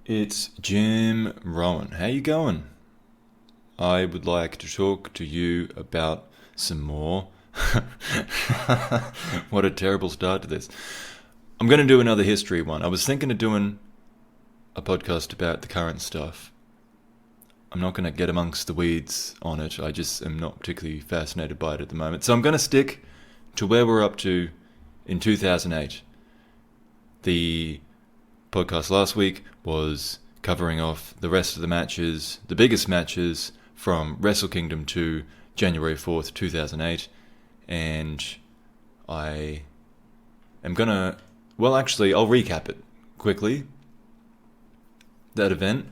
It's Jim Rowan. How you going? I would like to talk to you about some more. What a terrible start to this. I'm going to do another history one. I was thinking of doing a podcast about the current stuff. I'm not going to get amongst the weeds on it. I just am not particularly fascinated by it at the moment. So I'm going to stick to where we're up to in 2008. The podcast last week was covering off the rest of the matches, the biggest matches from Wrestle Kingdom to January 4th, 2008. And I am going to... Well, actually, I'll recap it quickly. That event.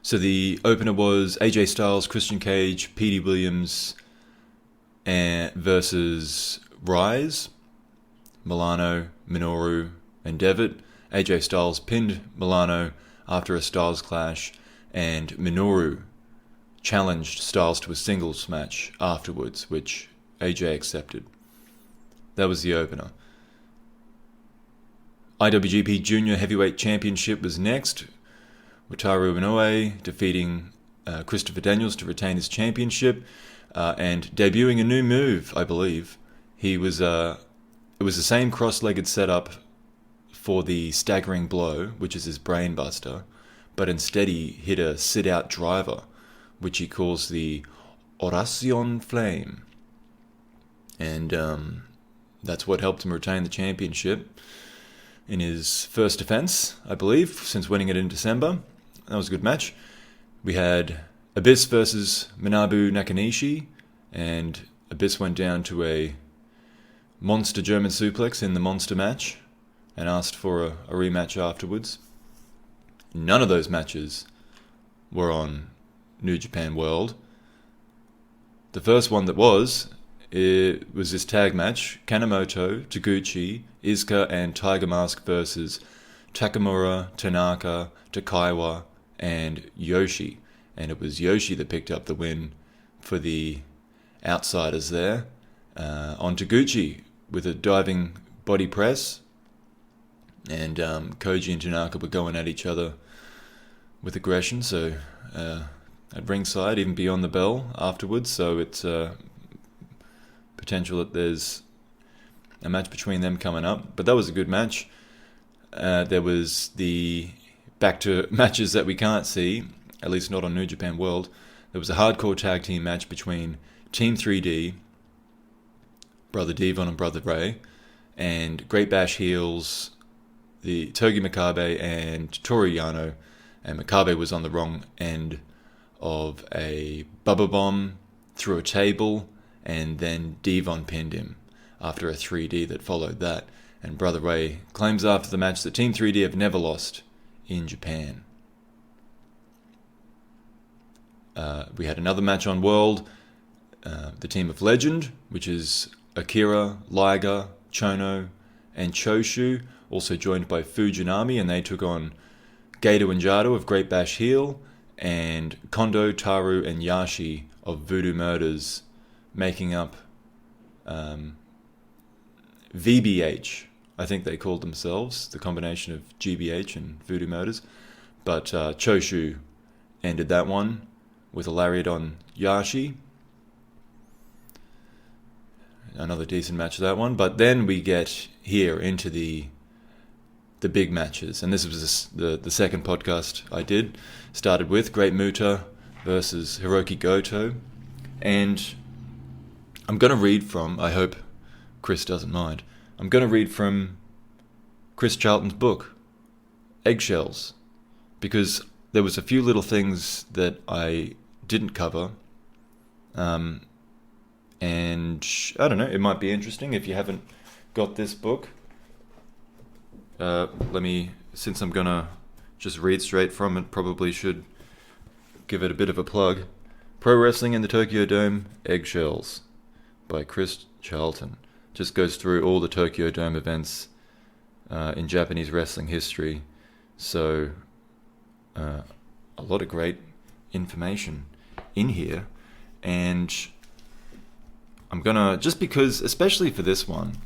So the opener was AJ Styles, Christian Cage, Petey Williams versus Rise, Milano, Minoru, and Devitt. AJ Styles pinned Milano after a Styles clash, and Minoru challenged Styles to a singles match afterwards, which AJ accepted. That was the opener. IWGP Junior Heavyweight Championship was next, Wataru Inoue defeating Christopher Daniels to retain his championship and debuting a new move, I believe. It was the same cross-legged setup for the staggering blow, which is his brain buster, but instead he hit a sit-out driver, which he calls the Oracion Flame. And that's what helped him retain the championship in his first defense, I believe, since winning it in December. That was a good match. We had Abyss versus Manabu Nakanishi, and Abyss went down to a monster German suplex in the monster match and asked for a rematch afterwards. None of those matches were on New Japan World. The first one that was, it was this tag match, Kanemoto, Taguchi, Iizuka, and Tiger Mask versus Takamura, Tanaka, Takaiwa, and Yoshi. And it was Yoshi that picked up the win for the outsiders there. On Taguchi with a diving body press. And Koji and Tanaka were going at each other with aggression. So at ringside, even beyond the bell afterwards. So it's potential that there's a match between them coming up. But that was a good match. There was the back to matches that we can't see, at least not on New Japan World. There was a hardcore tag team match between Team 3D, Brother Devon and Brother Ray, and Great Bash Heels, the Togi Makabe and Toru Yano. And Makabe was on the wrong end of a Bubba Bomb through a table, and then Devon pinned him after a 3D that followed that. And Brother Ray claims after the match that Team 3D have never lost in Japan. We had another match on World. The team of Legend, which is Akira, Liger, Chono, and Choshu, also joined by Fujinami, and they took on Gato and Jado of Great Bash Heel, and Kondo, Taru, and Yashi of Voodoo Murders, making up VBH. I think they called themselves, the combination of GBH and Voodoo Murders. But Choshu ended that one with a lariat on Yashi. Another decent match of that one. But then we get here into the big matches. And this was the second podcast I did. Started with Great Muta versus Hiroki Goto. And I'm going to read from, I hope Chris doesn't mind, I'm going to read from Chris Charlton's book, Eggshells, because there was a few little things that I didn't cover, and I don't know, it might be interesting if you haven't got this book. Since I'm going to just read straight from it, probably should give it a bit of a plug. Pro Wrestling in the Tokyo Dome, Eggshells, by Chris Charlton. Just goes through all the Tokyo Dome events in Japanese wrestling history. So, a lot of great information in here. And I'm gonna, just because, especially for this one,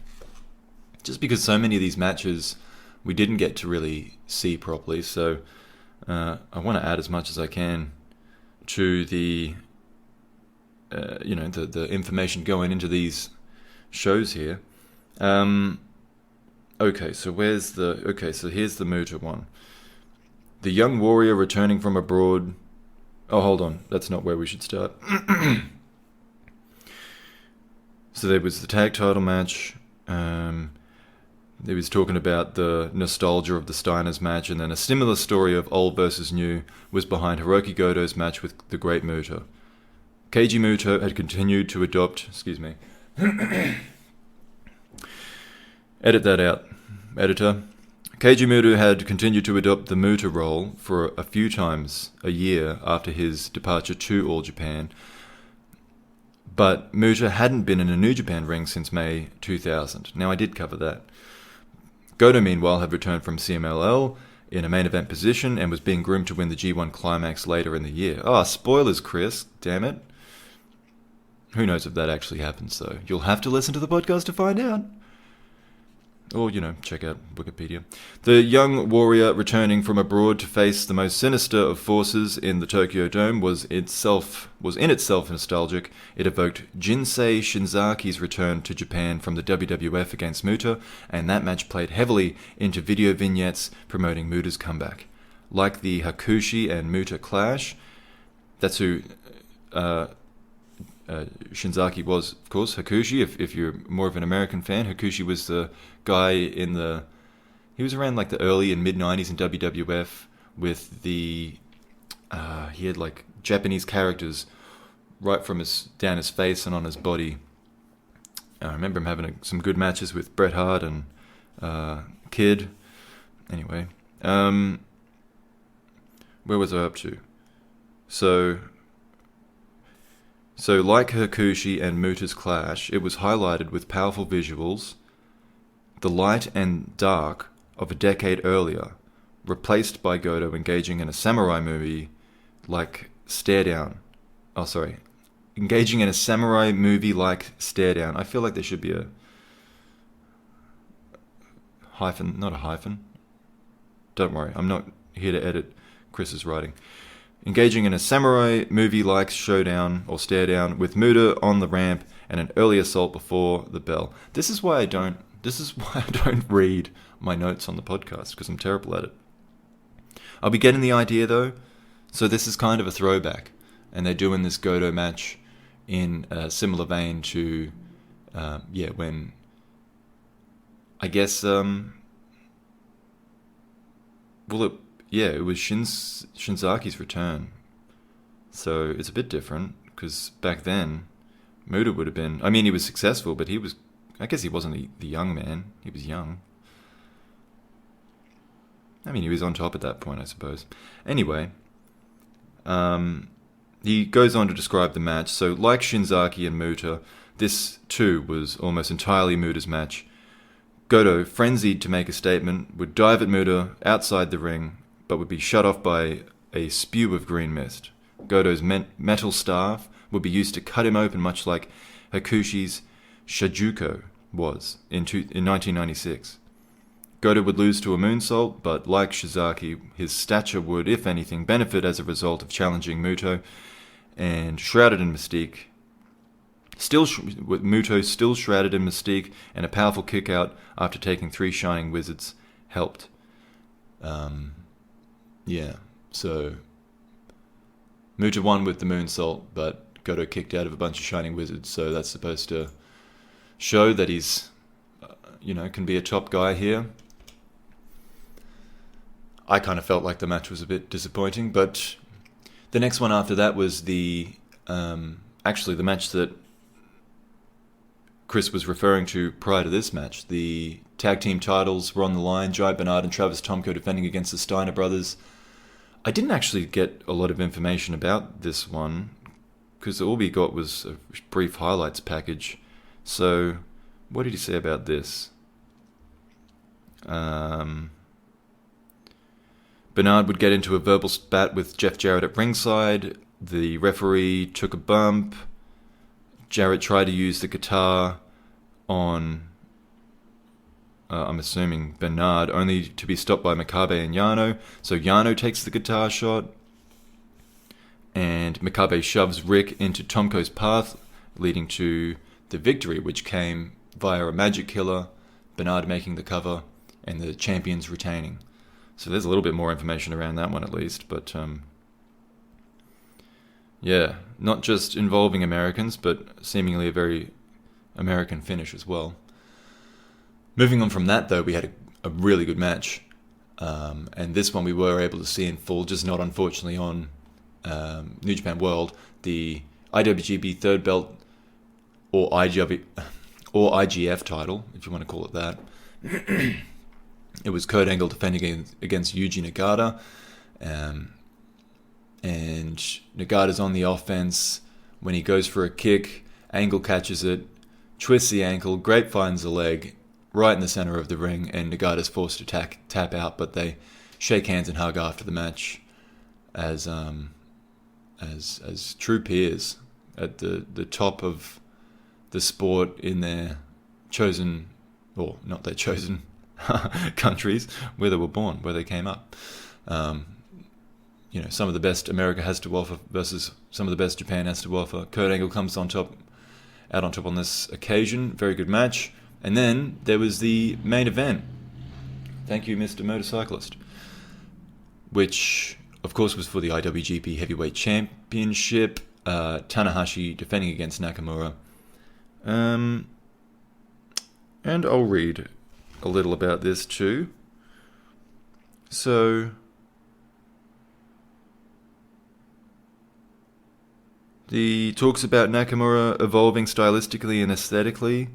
just because so many of these matches we didn't get to really see properly. So I want to add as much as I can to the the information going into these shows here. Okay, so here's the Muta one. The young warrior returning from abroad. Oh, hold on, that's not where we should start. So there was the tag title match. He was talking about the nostalgia of the Steiners match, and then a similar story of old versus new was behind Hiroki Goto's match with the Great Muta. Keiji Muto had continued to adopt... Excuse me. Edit that out, editor. Keiji Muto had continued to adopt the Muta role for a few times a year after his departure to All Japan, but Muta hadn't been in a New Japan ring since May 2000. Now, I did cover that. Goto, meanwhile, had returned from CMLL in a main event position and was being groomed to win the G1 Climax later in the year. Spoilers, Chris. Damn it. Who knows if that actually happens, though. You'll have to listen to the podcast to find out. Or, check out Wikipedia. The young warrior returning from abroad to face the most sinister of forces in the Tokyo Dome was in itself nostalgic. It evoked Jinsei Shinzaki's return to Japan from the WWF against Muta, and that match played heavily into video vignettes promoting Muta's comeback. Like the Hakushi and Muta clash, that's who Shinzaki was, of course. Hakushi, if you're more of an American fan, Hakushi was the guy he was around like the early and mid 90s in WWF with he had like Japanese characters right from down his face and on his body. I remember him having some good matches with Bret Hart and Kid. Anyway, where was I up to? So like Hakushi and Muta's clash, it was highlighted with powerful visuals, the light and dark of a decade earlier, replaced by Goto engaging in a samurai movie like Stare Down. Engaging in a samurai movie like Stare Down. I feel like there should be a hyphen, not a hyphen. Don't worry, I'm not here to edit Chris's writing. Engaging in a samurai movie-like showdown or stare-down with Muta on the ramp and an early assault before the bell. This is why I don't read my notes on the podcast, because I'm terrible at it. I'll be getting the idea, though. So this is kind of a throwback, and they're doing this Goto match in a similar vein to, when I guess, it was Shinzaki's return. So it's a bit different, because back then, Muta would have been... I mean, he was successful, but I guess he wasn't the young man. He was young. I mean, he was on top at that point, I suppose. Anyway, he goes on to describe the match. So, like Shinzaki and Muta, this, too, was almost entirely Muta's match. Goto, frenzied to make a statement, would dive at Muta outside the ring, but would be shut off by a spew of green mist. Goto's metal staff would be used to cut him open, much like Hakushi's Shajuko was in 1996. Goto would lose to a moonsault, but like Shizaki, his stature would, if anything, benefit as a result of challenging Muto, and shrouded in mystique. Muto still shrouded in mystique, and a powerful kick-out after taking 3 Shining Wizards helped. So Muta won with the moonsault, but Goto kicked out of a bunch of Shining Wizards, so that's supposed to show that he's, can be a top guy here. I kind of felt like the match was a bit disappointing, but the next one after that was the match that Chris was referring to prior to this match. The tag team titles were on the line, Giant Bernard and Travis Tomko defending against the Steiner brothers. I didn't actually get a lot of information about this one, because all we got was a brief highlights package. So, what did he say about this? Bernard would get into a verbal spat with Jeff Jarrett at ringside. The referee took a bump. Jarrett tried to use the guitar on I'm assuming Bernard, only to be stopped by Makabe and Yano. So Yano takes the guitar shot, and Makabe shoves Rick into Tomko's path, leading to the victory, which came via a magic killer, Bernard making the cover, and the champions retaining. So there's a little bit more information around that one at least, but yeah, not just involving Americans, but seemingly a very American finish as well. Moving on from that, though, we had a really good match, and this one we were able to see in full, just not unfortunately on New Japan World, the IWGP third belt or IGF title, if you want to call it that. It was Kurt Angle defending against Yuji Nagata, and Nagata's on the offense. When he goes for a kick, Angle catches it, twists the ankle, grapevines the leg right in the center of the ring, and Nagata's forced to tap out, but they shake hands and hug after the match as true peers at the top of the sport in their chosen, or not their chosen countries, where they were born, where they came up. Some of the best America has to offer versus some of the best Japan has to offer. Kurt Angle comes out on top on this occasion. Very good match. And then there was the main event. Thank you, Mr. Motorcyclist. Which, of course, was for the IWGP Heavyweight Championship. Tanahashi defending against Nakamura. And I'll read a little about this too. So, the talks about Nakamura evolving stylistically and aesthetically,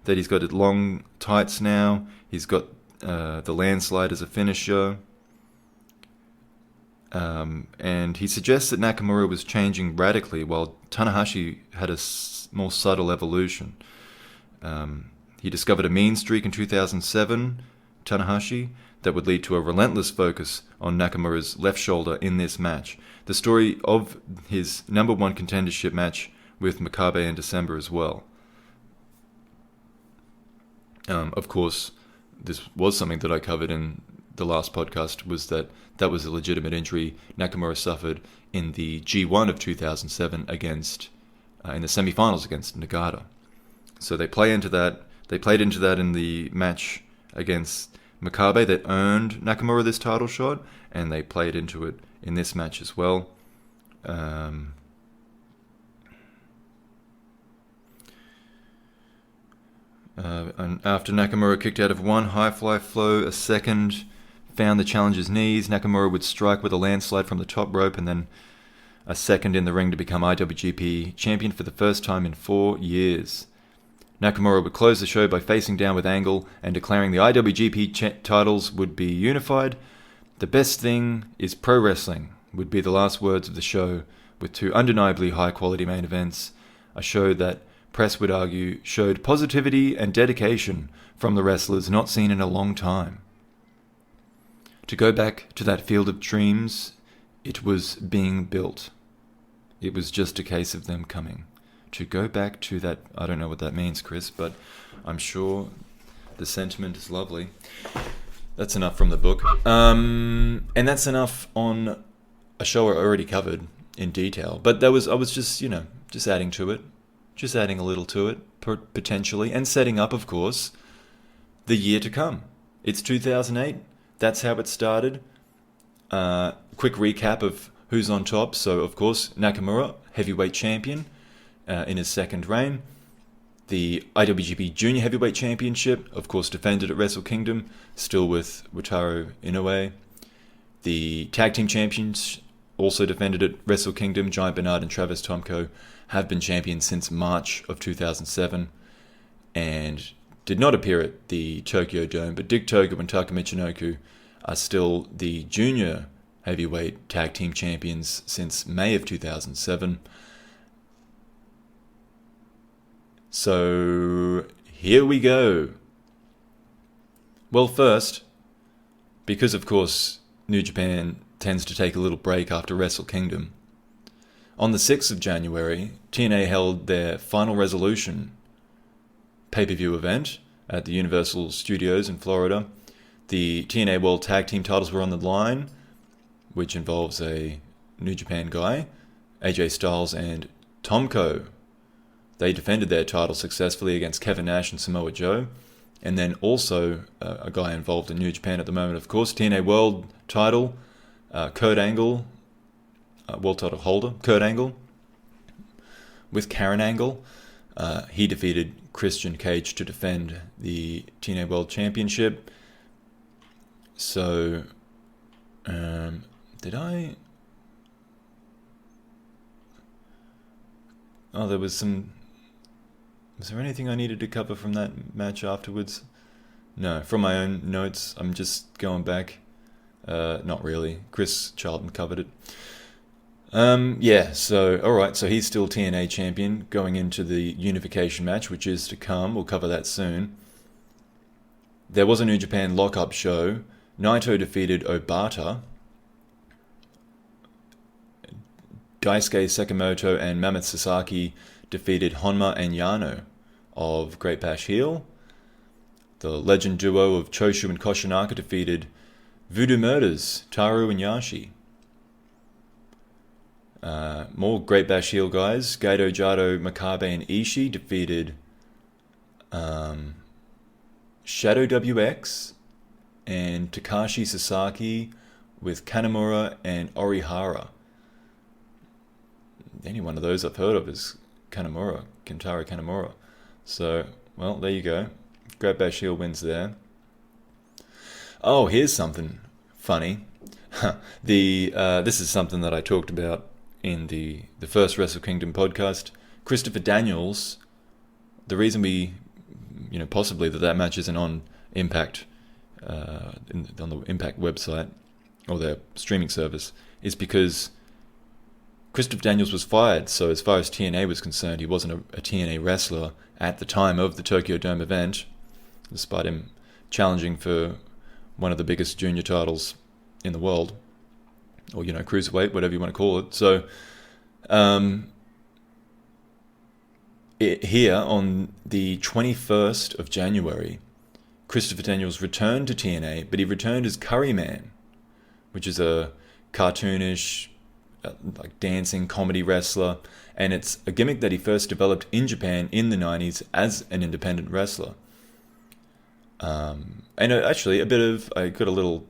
that he's got long tights now, he's got the landslide as a finisher, and he suggests that Nakamura was changing radically while Tanahashi had a more subtle evolution. He discovered a mean streak in 2007, Tanahashi, that would lead to a relentless focus on Nakamura's left shoulder in this match. The story of his number one contendership match with Makabe in December as well. Of course, this was something that I covered in the last podcast, was that was a legitimate injury Nakamura suffered in the G1 of 2007 against, in the semifinals against Nagata. So they played into that in the match against Makabe that earned Nakamura this title shot, and they played into it in this match as well. And after Nakamura kicked out of one high fly flow, a second found the challenger's knees. Nakamura would strike with a landslide from the top rope, and then a second in the ring to become IWGP champion for the first time in 4 years. Nakamura would close the show by facing down with Angle and declaring the IWGP titles would be unified. The best thing is pro wrestling would be the last words of the show, with two undeniably high-quality main events, a show that press would argue showed positivity and dedication from the wrestlers not seen in a long time. To go back to that field of dreams, it was being built. It was just a case of them coming. To go back to that, I don't know what that means, Chris, but I'm sure the sentiment is lovely. That's enough from the book. And that's enough on a show I already covered in detail. But I was just adding to it. Just adding a little to it, potentially. And setting up, of course, the year to come. It's 2008. That's how it started. Quick recap of who's on top. So, of course, Nakamura, heavyweight champion in his second reign. The IWGP Junior Heavyweight Championship, of course, defended at Wrestle Kingdom, still with Wataru Inoue. The Tag Team Champions also defended at Wrestle Kingdom. Giant Bernard and Travis Tomko have been champions since March of 2007 and did not appear at the Tokyo Dome, but Dick Togo and Taka Michinoku are still the Junior Heavyweight Tag Team Champions since May of 2007. So, here we go. Well, first, because of course New Japan tends to take a little break after Wrestle Kingdom, on the 6th of January, TNA held their Final Resolution pay-per-view event at the Universal Studios in Florida. The TNA World Tag Team titles were on the line, which involves a New Japan guy, AJ Styles and Tomko. They defended their title successfully against Kevin Nash and Samoa Joe. And then also a guy involved in New Japan at the moment, of course, TNA World title, Kurt Angle, world title holder, Kurt Angle, with Karen Angle. He defeated Christian Cage to defend the TNA World Championship. So, did I... Oh, there was some... Was there anything I needed to cover from that match afterwards? No, from my own notes, I'm just going back. Not really. Chris Charlton covered it. Yeah, so, alright, so he's still TNA champion going into the Unification match, which is to come. We'll cover that soon. There was a New Japan lock-up show. Naito defeated Obata. Daisuke Sekimoto and Mammoth Sasaki defeated Honma and Yano of Great Bash Heel. The legend duo of Choshu and Koshinaka defeated Voodoo Murders, Taru and Yashi. More Great Bash Heel guys. Gato, Jado, Makabe and Ishii defeated Shadow WX and Takashi Sasaki with Kanemaru and Orihara. Any one of those I've heard of is Kentaro Kanemaru. So, well, there you go. Great Bash Heel wins there. Oh, here's something funny. This is something that I talked about in the first Wrestle Kingdom podcast. Christopher Daniels, the reason we, possibly that match isn't on Impact, on the Impact website or their streaming service, is because Christopher Daniels was fired. So as far as TNA was concerned, he wasn't a TNA wrestler at the time of the Tokyo Dome event, despite him challenging for one of the biggest junior titles in the world, or cruiserweight, whatever you want to call it. So here on the 21st of January, Christopher Daniels returned to TNA, but he returned as Curryman, which is a cartoonish, like dancing comedy wrestler, and it's a gimmick that he first developed in Japan in the 90s as an independent wrestler. And actually, I got a little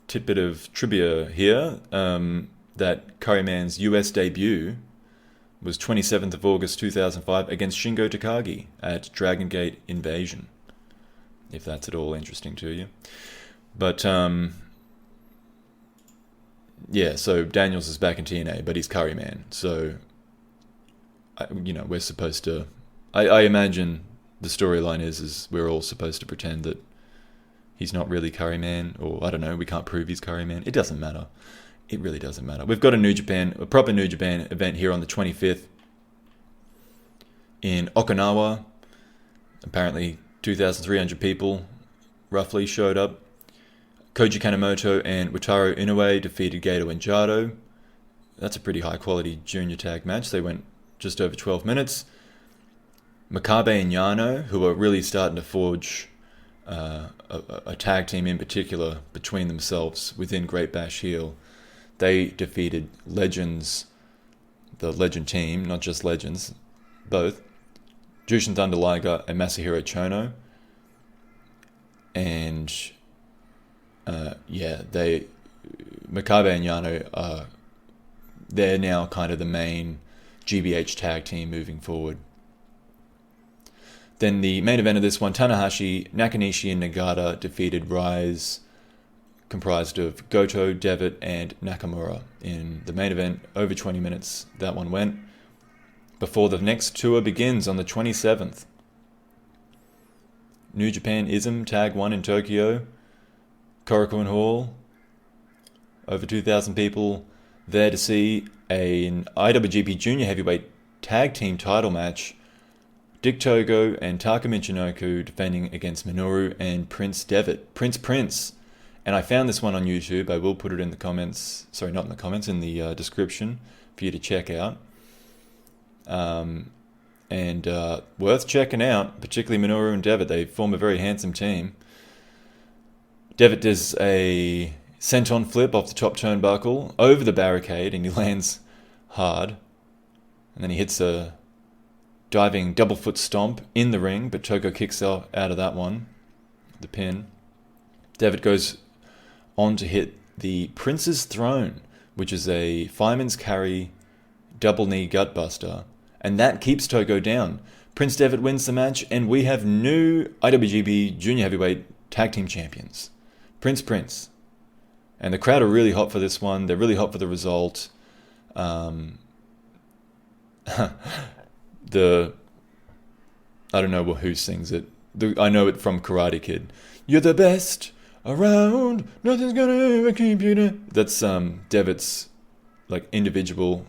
tidbit of trivia here, that Curryman's US debut was 27th of August 2005 against Shingo Takagi at Dragon Gate Invasion, if that's at all interesting to you. But yeah, so Daniels is back in TNA, but he's Curryman. So, we're supposed to... I imagine the storyline is we're all supposed to pretend that he's not really Curryman, or I don't know, we can't prove he's Curryman. It doesn't matter. It really doesn't matter. We've got a proper New Japan event here on the 25th in Okinawa. Apparently 2,300 people roughly showed up. Koji Kanemoto and Wataru Inoue defeated Gato and Jado. That's a pretty high quality junior tag match. They went just over 12 minutes. Makabe and Yano, who are really starting to forge a tag team in particular between themselves within Great Bash Heel. They defeated Legends, the Legend team, not just Legends, both, Jushin Thunder Liger and Masahiro Chono. And Makabe and Yano they're now kind of the main GBH tag team moving forward. Then the main event of this one, Tanahashi, Nakanishi, and Nagata defeated Rise, comprised of Goto, Devitt, and Nakamura. In the main event, over 20 minutes that one went, before the next tour begins on the 27th. New Japan ISM Tag 1 in Tokyo, Korakuen Hall, over 2,000 people there to see an IWGP Junior Heavyweight Tag Team title match. Dick Togo and Taka Michinoku defending against Minoru and Prince Devitt. Prince. And I found this one on YouTube. I will put it in the comments. Sorry, not in the comments, in the description for you to check out. And and worth checking out, particularly Minoru and Devitt. They form a very handsome team. Devitt does a senton flip off the top turnbuckle over the barricade, and he lands hard. And then he hits a diving double foot stomp in the ring, but Toko kicks out of that one, the pin. Devitt goes on to hit the Prince's Throne, which is a fireman's carry double knee gutbuster, and that keeps Toko down. Prince Devitt wins the match, and we have new IWGP Junior Heavyweight Tag Team Champions, Prince. And the crowd are really hot for this one. They're really hot for the result. I don't know who sings it. I know it from Karate Kid. You're the best around. Nothing's gonna ever keep you down. That's Devitt's like individual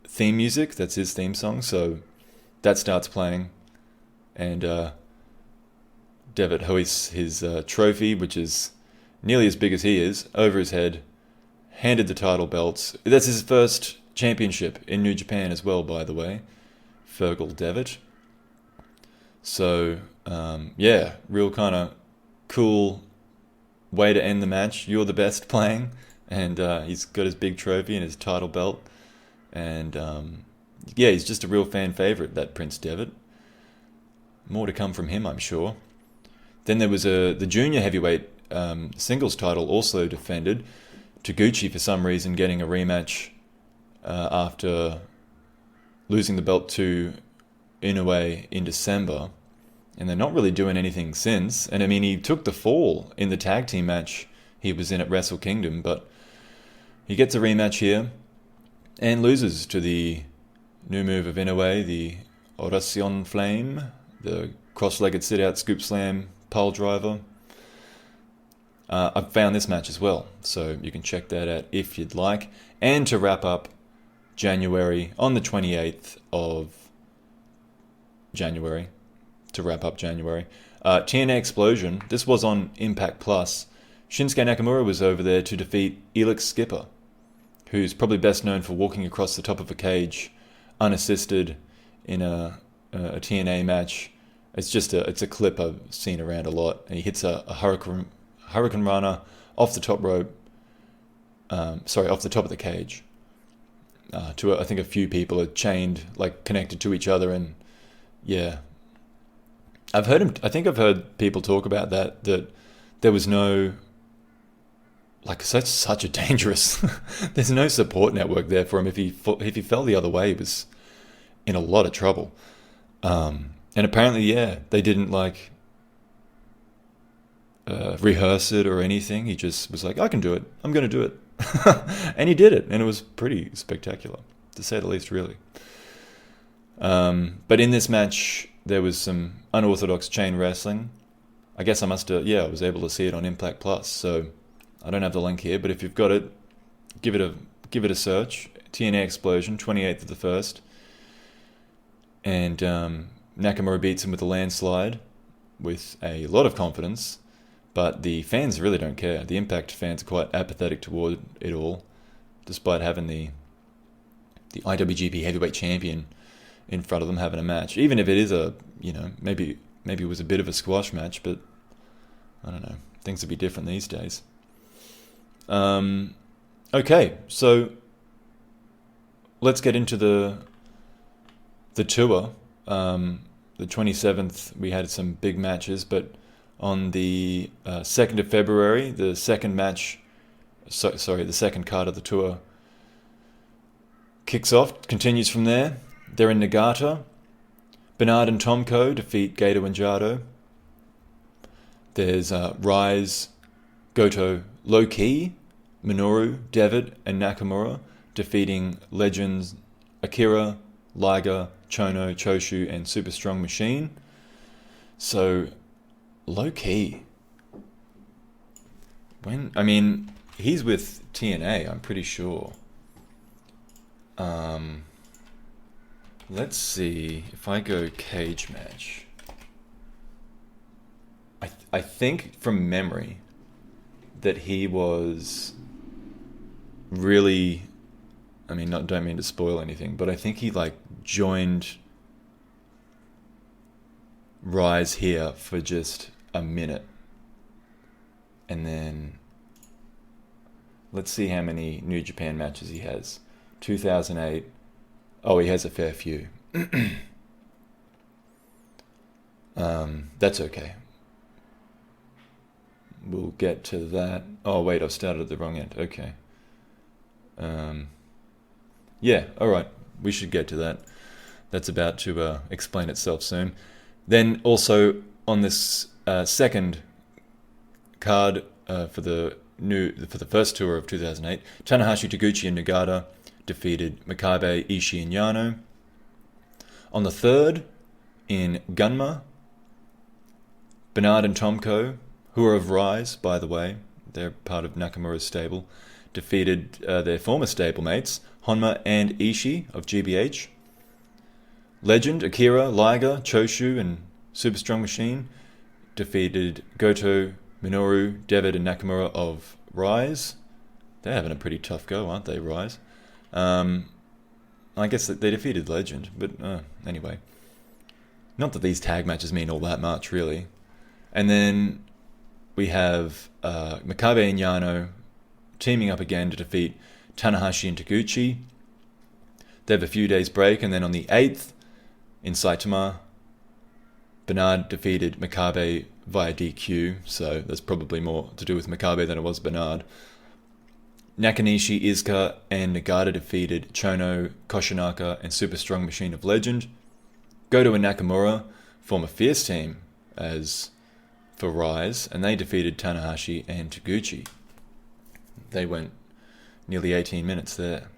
theme music. That's his theme song. So that starts playing, and Devitt hoists his trophy, which is nearly as big as he is, over his head. Handed the title belts. That's his first championship in New Japan as well, by the way. Fergal Devitt. So, real kind of cool way to end the match. You're the best playing, and he's got his big trophy and his title belt. And, he's just a real fan favorite, that Prince Devitt. More to come from him, I'm sure. Then there was the junior heavyweight singles title also defended. Taguchi, for some reason, getting a rematch after losing the belt to Inoue in December, and they're not really doing anything since. And I mean, he took the fall in the tag team match he was in at Wrestle Kingdom, but he gets a rematch here and loses to the new move of Inoue, the Oracion Flame, the cross-legged sit-out scoop slam pole driver. I've found this match as well, so you can check that out if you'd like. And to wrap up January, on the 28th of January, TNA Xplosion. This was on Impact Plus. Shinsuke Nakamura was over there to defeat Elix Skipper, who's probably best known for walking across the top of a cage unassisted in a TNA match. It's a clip I've seen around a lot. And he hits a Hurricane Rana off the top rope. Off the top of the cage. I think a few people are chained, like connected to each other, and yeah. I've heard people talk about that there was no, like, such a dangerous, there's no support network there for him. If he fell the other way, he was in a lot of trouble. And apparently, they didn't rehearse it or anything. He just was like, I can do it. I'm going to do it. And he did it, and it was pretty spectacular, to say the least, really. But in this match, there was some unorthodox chain wrestling. I guess I was able to see it on Impact Plus, so I don't have the link here, but if you've got it, give it a search. TNA Xplosion, 28th of the 1st. And Nakamura beats him with a landslide with a lot of confidence. But the fans really don't care. The Impact fans are quite apathetic toward it all, despite having the IWGP Heavyweight Champion in front of them having a match. Even if it is maybe it was a bit of a squash match, but I don't know. Things would be different these days. Okay, so let's get into the tour. The 27th, we had some big matches, but on the 2nd of February, the second card of the tour kicks off, continues from there. They're in Nagata. Bernard and Tomko defeat Gato and Jado. There's Rise, Goto, Low-Key, Minoru, Devitt, and Nakamura defeating legends Akira, Liger, Chono, Choshu, and Super Strong Machine. So, Low-Key. He's with TNA, I'm pretty sure. Let's see if I go cage match. I think from memory that he was really, don't mean to spoil anything, but I think he joined Rise here for just a minute. And then let's see how many New Japan matches he has. 2008. Oh, he has a fair few. That's okay. We'll get to that. Oh, wait, I've started at the wrong end. Okay. Yeah, alright. We should get to that. That's about to explain itself soon. Then also on this second card for the first tour of 2008, Tanahashi, Taguchi, and Nagata defeated Makabe, Ishii, and Yano. On the third, in Gunma, Bernard and Tomko, who are of Rise, by the way, they're part of Nakamura's stable, defeated their former stablemates, Honma and Ishii of GBH. Legend, Akira, Liger, Choshu, and Super Strong Machine defeated Goto, Minoru, Devitt, and Nakamura of Rise. They're having a pretty tough go, aren't they, Rise? I guess that they defeated Legend, but anyway. Not that these tag matches mean all that much, really. And then we have Makabe and Yano teaming up again to defeat Tanahashi and Taguchi. They have a few days break, and then on the 8th, in Saitama, Bernard defeated Makabe via DQ, so that's probably more to do with Makabe than it was Bernard. Nakanishi, Iizuka, and Nagata defeated Chono, Koshinaka, and Super Strong Machine of Legend. Goto and Nakamura form a fierce team as for Rise, and they defeated Tanahashi and Taguchi. They went nearly 18 minutes there.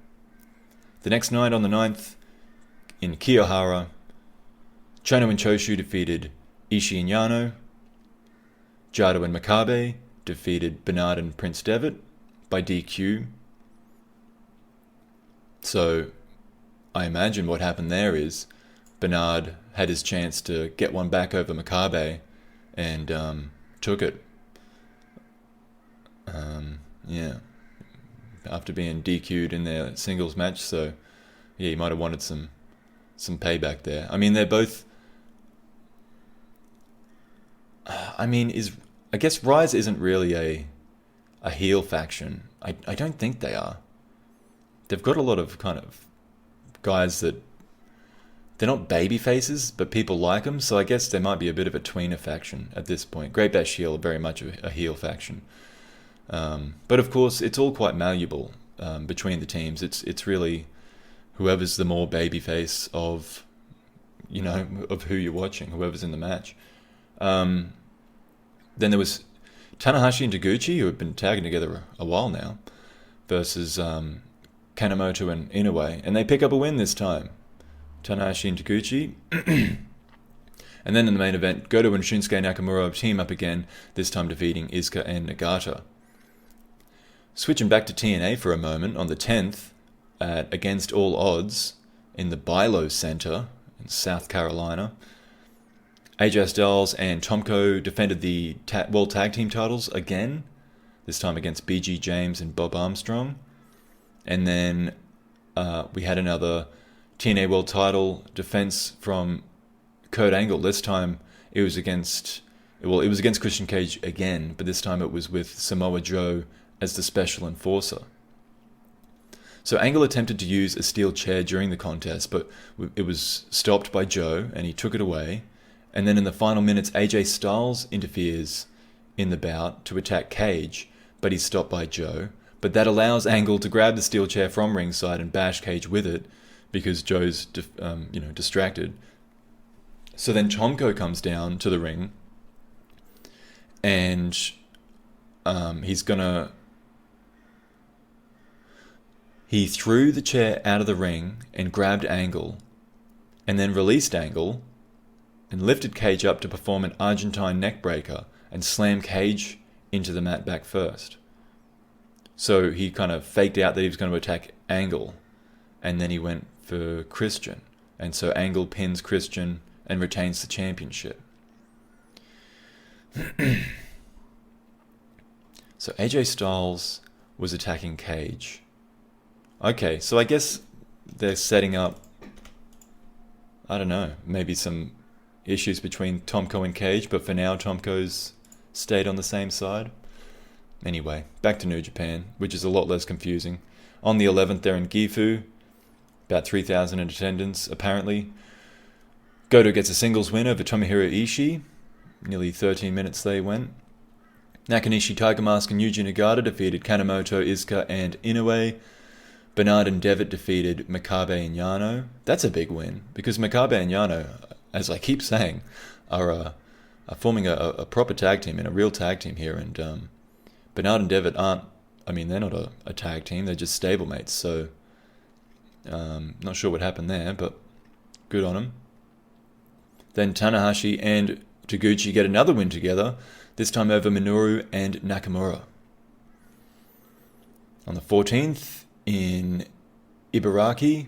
The next night on the 9th, in Kiyohara, Chono and Choshu defeated Ishii and Yano. Jado and Makabe defeated Bernard and Prince Devitt by DQ. So I imagine what happened there is Bernard had his chance to get one back over Makabe and took it. Yeah. After being DQ'd in their singles match, so yeah, he might have wanted some payback there. I mean, they're both... I guess Rise isn't really a heel faction. I don't think they are. They've got a lot of kind of guys that they're not baby faces, but people like them. So I guess there might be a bit of a tweener faction at this point. Great Bash Heel are very much a heel faction, but of course it's all quite malleable between the teams. It's really whoever's the more baby face of who you're watching, whoever's in the match. Then there was Tanahashi and Taguchi, who have been tagging together a while now, versus Kanemoto and Inoue, and they pick up a win this time. Tanahashi and Taguchi. And then in the main event, Goto and Shinsuke Nakamura team up again, this time defeating Iizuka and Nagata. Switching back to TNA for a moment, on the 10th, at Against All Odds, in the Bilo Center in South Carolina, AJ Styles and Tomko defended the World Tag Team titles again, this time against BG James and Bob Armstrong. And then we had another TNA World Title defense from Kurt Angle. This time it was against Christian Cage again, but this time it was with Samoa Joe as the special enforcer. So Angle attempted to use a steel chair during the contest, but it was stopped by Joe, and he took it away. And then in the final minutes, AJ Styles interferes in the bout to attack Cage, but he's stopped by Joe. But that allows Angle to grab the steel chair from ringside and bash Cage with it, because Joe's distracted. So then Tomko comes down to the ring, and he threw the chair out of the ring and grabbed Angle, and then released Angle, and lifted Cage up to perform an Argentine neckbreaker and slam Cage into the mat back first. So he kind of faked out that he was going to attack Angle, and then he went for Christian. And so Angle pins Christian and retains the championship. So AJ Styles was attacking Cage. Okay, so I guess they're setting up, I don't know, maybe some issues between Tomko and Cage, but for now Tomko's stayed on the same side. Anyway, back to New Japan, which is a lot less confusing. On the 11th, they're in Gifu, about 3,000 in attendance, apparently. Goto gets a singles win over Tomohiro Ishii. Nearly 13 minutes they went. Nakanishi, Tiger Mask, and Yuji Nagata defeated Kanemoto, Iizuka, and Inoue. Bernard and Devitt defeated Makabe and Yano. That's a big win, because Makabe and Yano, as I keep saying, are forming a proper tag team and a real tag team here. And Bernard and Devitt aren't, they're not a tag team, they're just stablemates. So, not sure what happened there, but good on them. Then Tanahashi and Taguchi get another win together, this time over Minoru and Nakamura. On the 14th, in Ibaraki,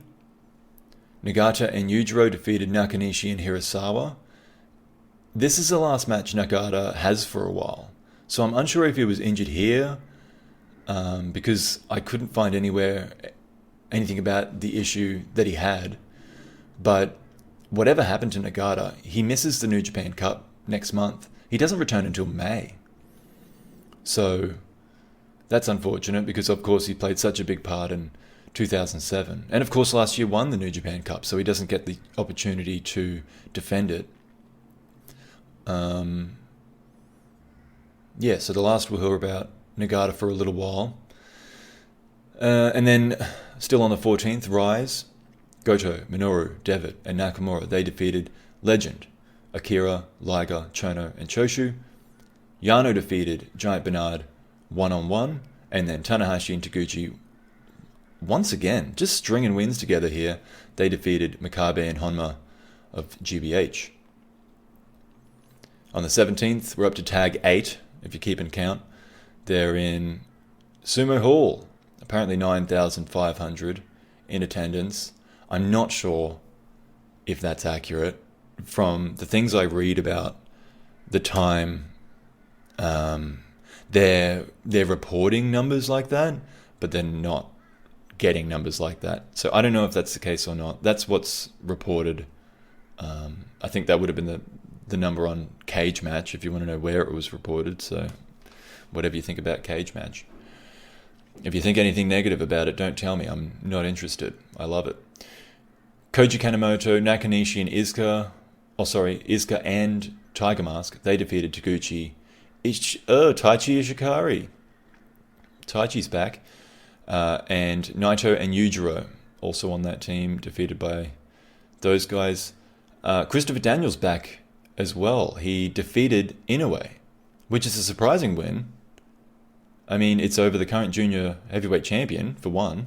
Nagata and Yujiro defeated Nakanishi and Hirasawa. This is the last match Nagata has for a while, so I'm unsure if he was injured here, because I couldn't find anywhere anything about the issue that he had. But whatever happened to Nagata, he misses the New Japan Cup next month. He doesn't return until May. So that's unfortunate, because of course he played such a big part in 2007. And of course last year won the New Japan Cup, so he doesn't get the opportunity to defend it. So the last we'll hear about Nagata for a little while. And then, still on the 14th, Rise, Goto, Minoru, Devitt, and Nakamura, they defeated Legend, Akira, Liger, Chono, and Choshu. Yano defeated Giant Bernard one-on-one, and then Tanahashi and Taguchi, once again, just stringing wins together here, they defeated Makabe and Honma of GBH. On the 17th, we're up to tag 8, if you're keeping count. They're in Sumo Hall, apparently 9,500 in attendance. I'm not sure if that's accurate. From the things I read about the time, they're reporting numbers like that, but they're not getting numbers like that. So I don't know if that's the case or not. That's what's reported. I think that would have been the number on Cage Match, if you want to know where it was reported. So whatever you think about Cage Match. If you think anything negative about it, don't tell me. I'm not interested. I love it. Koji Kanemoto, Nakanishi, and Iizuka and Tiger Mask, they defeated Taguchi, Taichi Ishikari. Taichi's back. And Naito and Yujiro, also on that team, defeated by those guys. Christopher Daniels back as well. He defeated Inoue, which is a surprising win. It's over the current junior heavyweight champion, for one.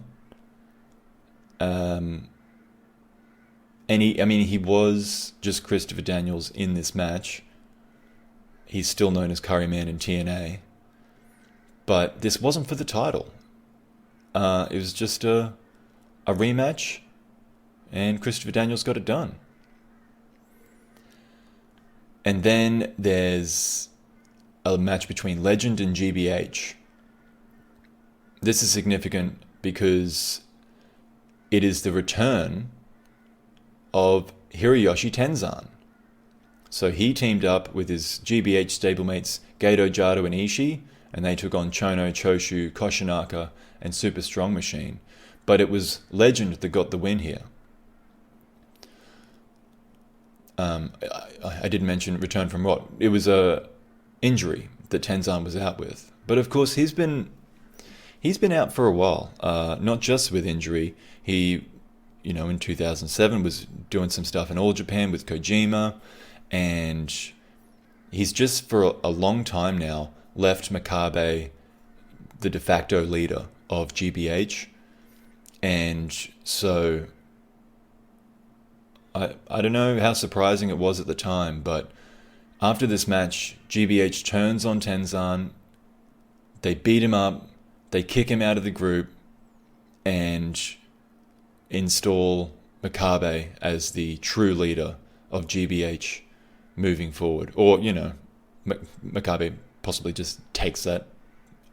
And he was just Christopher Daniels in this match. He's still known as Curryman in TNA. But this wasn't for the title. It was just a rematch, and Christopher Daniels got it done. And then there's a match between Legend and GBH. This is significant because it is the return of Hiroyoshi Tenzan. So he teamed up with his GBH stablemates Gedo, Jado, and Ishii, and they took on Chono, Choshu, Koshinaka, and Super Strong Machine. But it was Legend that got the win here. I did mention return from what? It was a injury that Tenzan was out with. But of course, he's been out for a while. Not just with injury. He, in 2007 was doing some stuff in All Japan with Kojima, and he's just for a long time now left Makabe the de facto leader of GBH. And so I don't know how surprising it was at the time, but after this match, GBH turns on Tenzan, they beat him up, they kick him out of the group, and install Makabe as the true leader of GBH moving forward. Or, Makabe possibly just takes that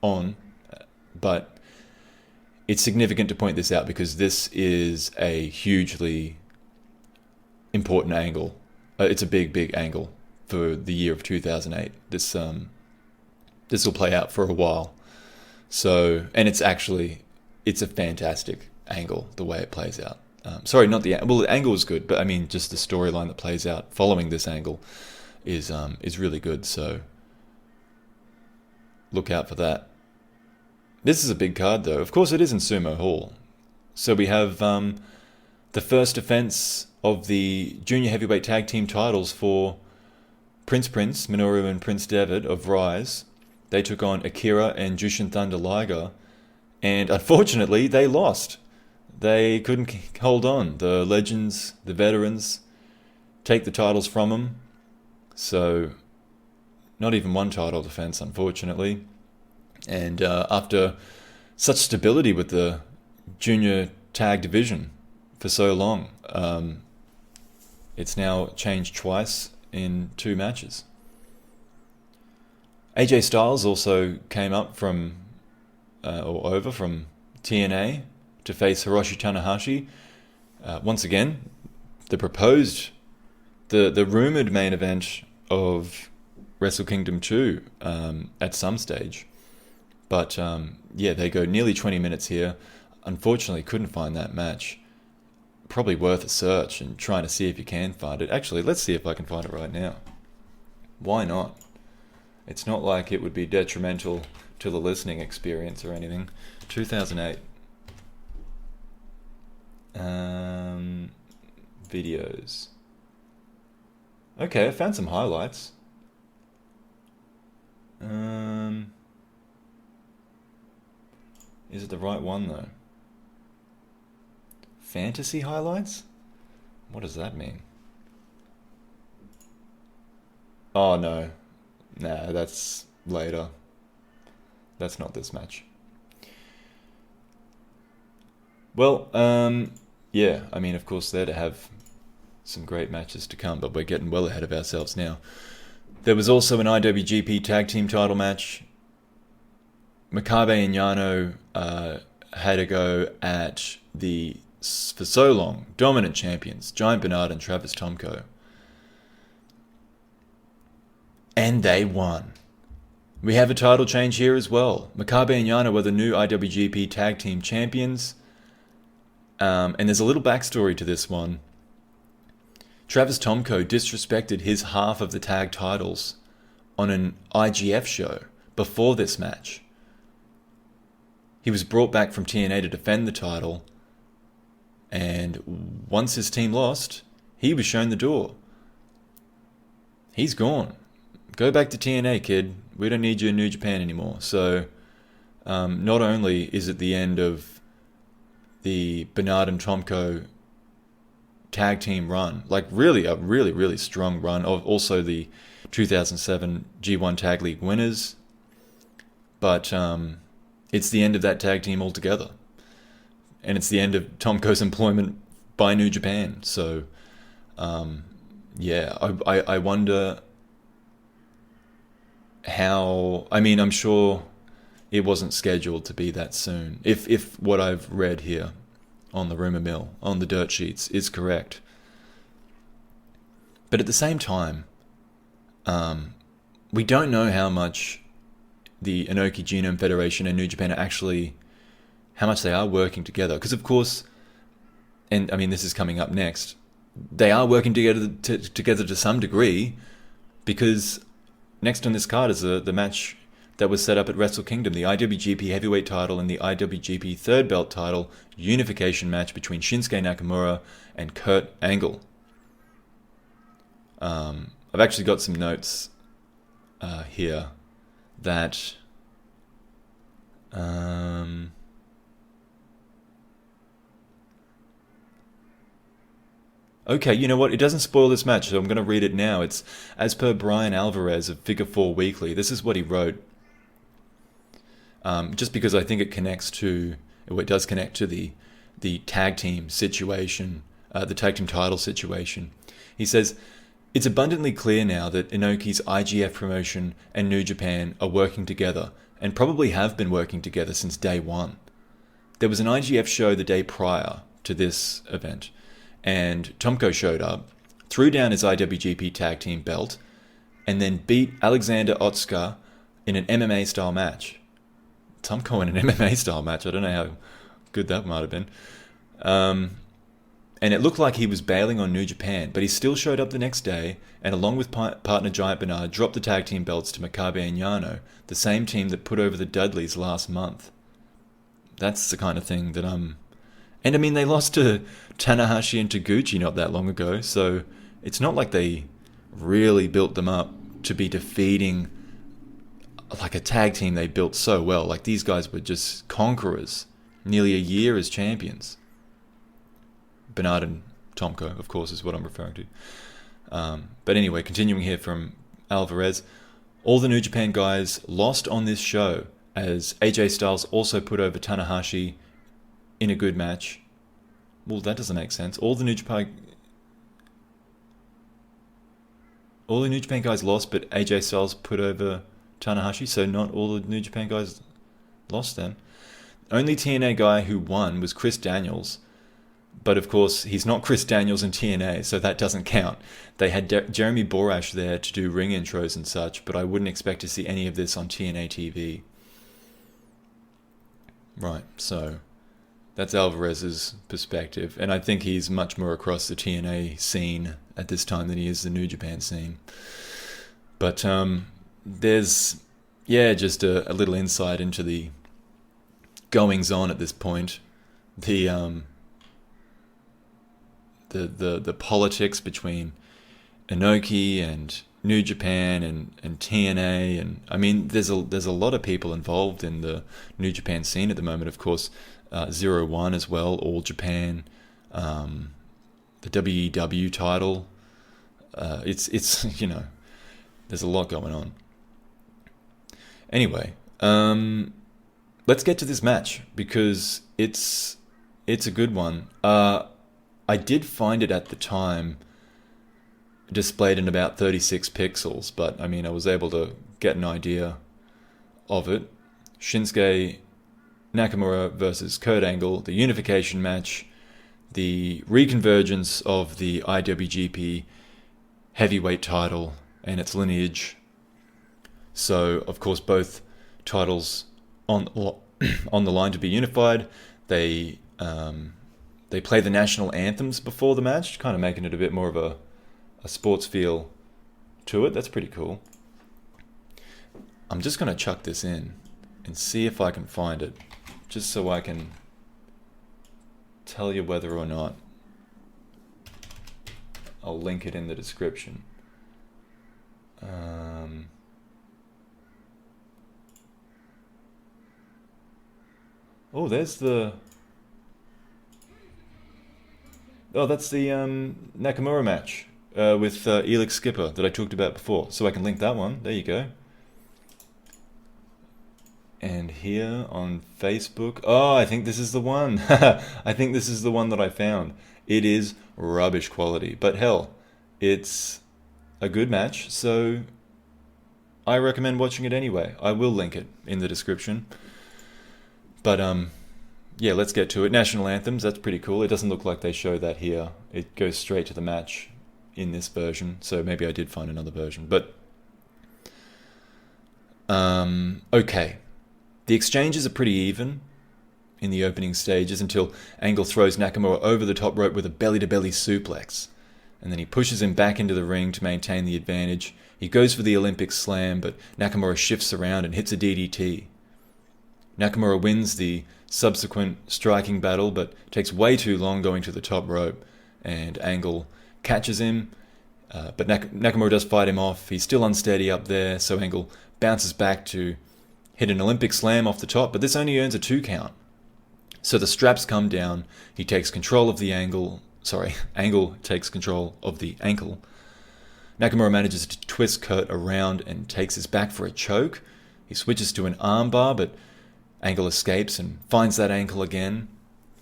on. But it's significant to point this out because this is a hugely important angle it's a big angle for the year of 2008. This will play out for a while. So, and it's a fantastic angle, the way it plays out. Sorry, not the angle is good, but I mean just the storyline that plays out following this angle is really good. So look out for that. This is a big card, though. Of course, it is in Sumo Hall. So we have the first defense of the junior heavyweight tag team titles for Prince Minoru and Prince Devitt of Rise. They took on Akira and Jushin Thunder Liger, and unfortunately, they lost. They couldn't hold on. The legends, the veterans, take the titles from them. So, not even one title defense, unfortunately. And after such stability with the junior tag division for so long, it's now changed twice in 2 matches. AJ Styles also came up from TNA to face Hiroshi Tanahashi. Once again, the rumored main event of Wrestle Kingdom 2 at some stage. But they go nearly 20 minutes here. Unfortunately, couldn't find that match. Probably worth a search and trying to see if you can find it. Actually, let's see if I can find it right now. Why not? It's not like it would be detrimental to the listening experience or anything. 2008. Videos. Okay, I found some highlights. Is it the right one, though? Fantasy highlights? What does that mean? Oh, no. Nah, that's later. That's not this match. Well, yeah, I mean, of course, they're to have some great matches to come, but we're getting well ahead of ourselves now. There was also an IWGP Tag Team title match. Makabe and Yano had a go at the, for so long, dominant champions, Giant Bernard and Travis Tomko. And they won. We have a title change here as well. Makabe and Yano were the new IWGP Tag Team champions. And there's a little backstory to this one. Travis Tomko disrespected his half of the tag titles on an IGF show before this match. He was brought back from TNA to defend the title, and once his team lost, he was shown the door. He's gone. Go back to TNA, kid. We don't need you in New Japan anymore. So, not only is it the end of the Bernard and Tomko tag team run, like really a really strong run, of also the 2007 G1 Tag League winners, but it's the end of that tag team altogether, and it's the end of Tomko's employment by New Japan. So I wonder how, I mean, I'm sure it wasn't scheduled to be that soon, if what I've read here on the rumor mill, on the dirt sheets, is correct. But at the same time, we don't know how much the Inoki Genome Federation and New Japan are actually, how much they are working together. Because of course, and I mean this is coming up next, they are working together to some degree, because next on this card is the match that was set up at Wrestle Kingdom, the IWGP Heavyweight title and the IWGP Third Belt title unification match between Shinsuke Nakamura and Kurt Angle. I've actually got some notes here that okay, you know what? It doesn't spoil this match, so I'm going to read it now. It's as per Brian Alvarez of Figure 4 Weekly. This is what he wrote. Just because I think it does connect to the tag team situation, the tag team title situation. He says, "It's abundantly clear now that Inoki's IGF promotion and New Japan are working together, and probably have been working together since day one. There was an IGF show the day prior to this event, and Tomko showed up threw down his IWGP Tag Team belt, and then beat Alexander Otskar in an MMA-style match. Tomko in an MMA-style match. I don't know how good that might have been. And it looked like he was bailing on New Japan, but he still showed up the next day, and along with partner Giant Bernard, dropped the tag team belts to Makabe and Yano, the same team that put over the Dudleys last month. That's the kind of thing that I'm... And I mean, they lost to Tanahashi and Taguchi not that long ago, so it's not like they really built them up to be defeating like a tag team they built so well. Like, these guys were just conquerors, nearly a year as champions. Bernard and Tomko, of course, is what I'm referring to. But anyway, continuing here from Alvarez, all the New Japan guys lost on this show, as AJ Styles also put over Tanahashi in a good match. Well, that doesn't make sense. All the New Japan guys lost, but AJ Styles put over Tanahashi, so not all the New Japan guys lost then. Only TNA guy who won was Chris Daniels, but of course he's not Chris Daniels in TNA, so that doesn't count. They had Jeremy Borash there to do ring intros and such, but I wouldn't expect to see any of this on TNA TV. Right, so that's Alvarez's perspective, and I think he's much more across the TNA scene at this time than he is the New Japan scene. But there's, just a little insight into the goings-on at this point. The politics between Inoki and New Japan and TNA, and I mean, there's a lot of people involved in the New Japan scene at the moment. Of course, 01 as well, All Japan, the WEW title. It's there's a lot going on. Anyway, let's get to this match because it's a good one. I did find it at the time displayed in about 36 pixels, but I mean, I was able to get an idea of it. Shinsuke Nakamura versus Kurt Angle, the Unification match, the reconvergence of the IWGP heavyweight title and its lineage. So, of course, both titles on the line to be unified. They play the national anthems before the match, kind of making it a bit more of a sports feel to it. That's pretty cool. I'm just going to chuck this in and see if I can find it, just so I can tell you whether or not. I'll link it in the description. Oh, there's the... Oh, that's the Nakamura match with Elix Skipper that I talked about before. So I can link that one. There you go. And here on Facebook... Oh, I think this is the one. I think this is the one that I found. It is rubbish quality. But hell, it's a good match, so I recommend watching it anyway. I will link it in the description. But, yeah, let's get to it. National anthems, that's pretty cool. It doesn't look like they show that here. It goes straight to the match in this version, so maybe I did find another version. But, okay. The exchanges are pretty even in the opening stages until Angle throws Nakamura over the top rope with a belly-to-belly suplex. And then he pushes him back into the ring to maintain the advantage. He goes for the Olympic slam, but Nakamura shifts around and hits a DDT. Nakamura wins the subsequent striking battle, but takes way too long going to the top rope, and Angle catches him, but Nakamura does fight him off. He's still unsteady up there, so Angle bounces back to hit an Olympic slam off the top, but this only earns a 2 count. So the straps come down, he takes control of the Angle takes control of the ankle. Nakamura manages to twist Kurt around and takes his back for a choke. He switches to an armbar, but Angle escapes and finds that ankle again.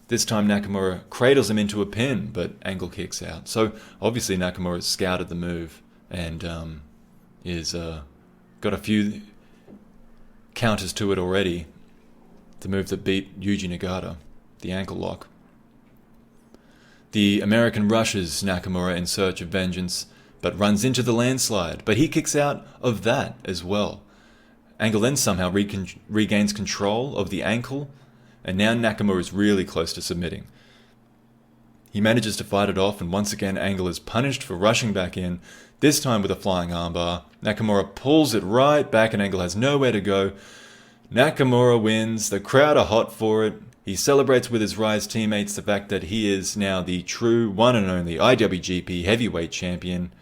This time Nakamura cradles him into a pin, but Angle kicks out. So obviously Nakamura's scouted the move and is got a few counters to it already. The move that beat Yuji Nagata, the ankle lock. The American rushes Nakamura in search of vengeance, but runs into the landslide. But he kicks out of that as well. Angle then somehow regains control of the ankle, and now Nakamura is really close to submitting. He manages to fight it off, and once again Angle is punished for rushing back in, this time with a flying armbar. Nakamura pulls it right back, and Angle has nowhere to go. Nakamura wins. The crowd are hot for it. He celebrates with his Rise teammates the fact that he is now the true one and only IWGP Heavyweight Champion.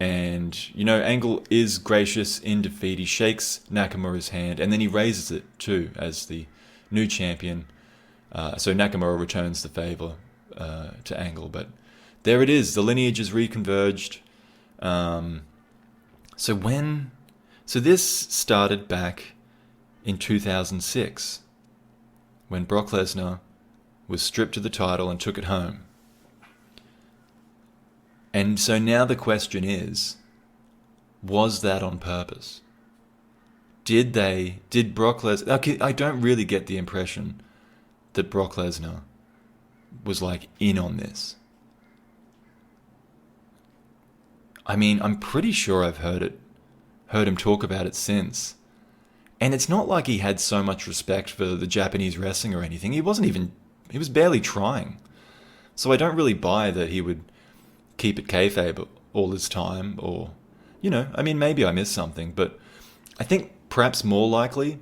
And, Angle is gracious in defeat. He shakes Nakamura's hand, and then he raises it too as the new champion. So Nakamura returns the favor to Angle. But there it is. The lineage is reconverged. So this started back in 2006, when Brock Lesnar was stripped of the title and took it home. And so now the question is, was that on purpose? Did Brock Lesnar... Okay, I don't really get the impression that Brock Lesnar was in on this. I mean, I'm pretty sure I've heard him talk about it since. And it's not like he had so much respect for the Japanese wrestling or anything. He was barely trying. So I don't really buy that he would keep it kayfabe all this time, or, maybe I missed something, but I think perhaps more likely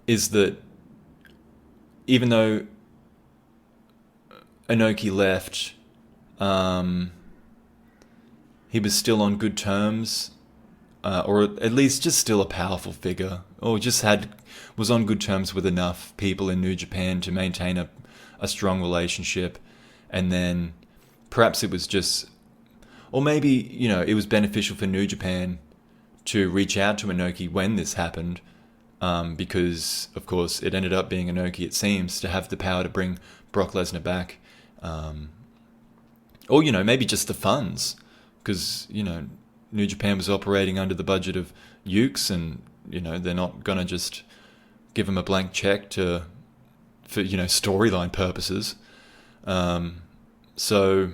is that even though Inoki left, he was still on good terms, or at least just still a powerful figure, or just was on good terms with enough people in New Japan to maintain a strong relationship. And then perhaps it was just, or maybe, it was beneficial for New Japan to reach out to Inoki when this happened, because, of course, it ended up being Inoki, it seems, to have the power to bring Brock Lesnar back. Or, maybe just the funds, because, New Japan was operating under the budget of Ukes, and, they're not going to just give him a blank check for storyline purposes. So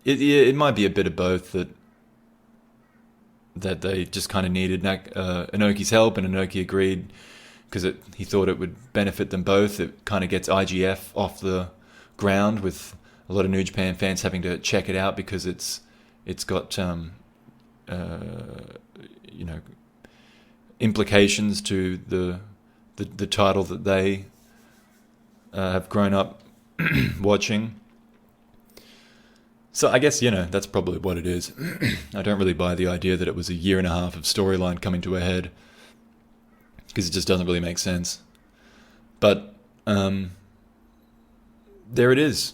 it might be a bit of both, that they just kind of needed Inoki's help, and Inoki agreed because he thought it would benefit them both. It kind of gets IGF off the ground, with a lot of New Japan fans having to check it out because it's got implications to the title that they have grown up watching. So I guess, that's probably what it is. I don't really buy the idea that it was a year and a half of storyline coming to a head, because it just doesn't really make sense. But there it is.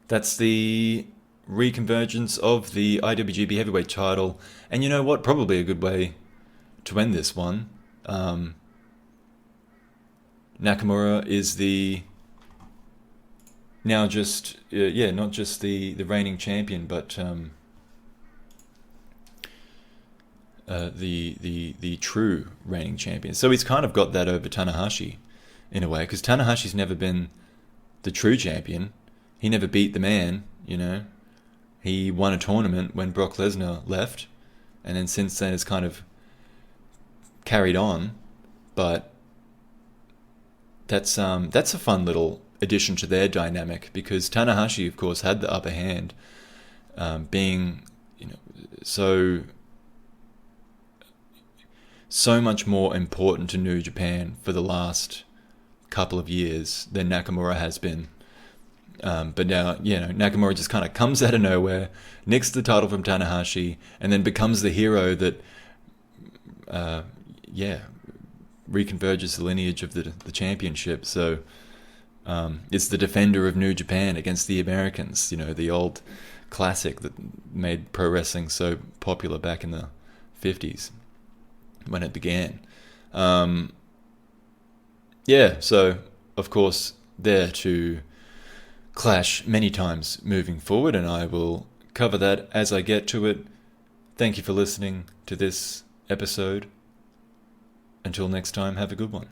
That's the reconvergence of the IWGP Heavyweight title. And you know what? Probably a good way to end this one. Nakamura is now just not just the reigning champion, but the true reigning champion. So he's kind of got that over Tanahashi in a way, because Tanahashi's never been the true champion. He never beat the man, He won a tournament when Brock Lesnar left, and then since then it's kind of carried on. But that's a fun little addition to their dynamic, because Tanahashi, of course, had the upper hand, being so much more important to New Japan for the last couple of years than Nakamura has been. But now, Nakamura just kind of comes out of nowhere, nicks the title from Tanahashi, and then becomes the hero that, reconverges the lineage of the championship. So it's the defender of New Japan against the Americans, the old classic that made pro wrestling so popular back in the 50s when it began. So, of course, there to clash many times moving forward, and I will cover that as I get to it. Thank you for listening to this episode. Until next time, have a good one.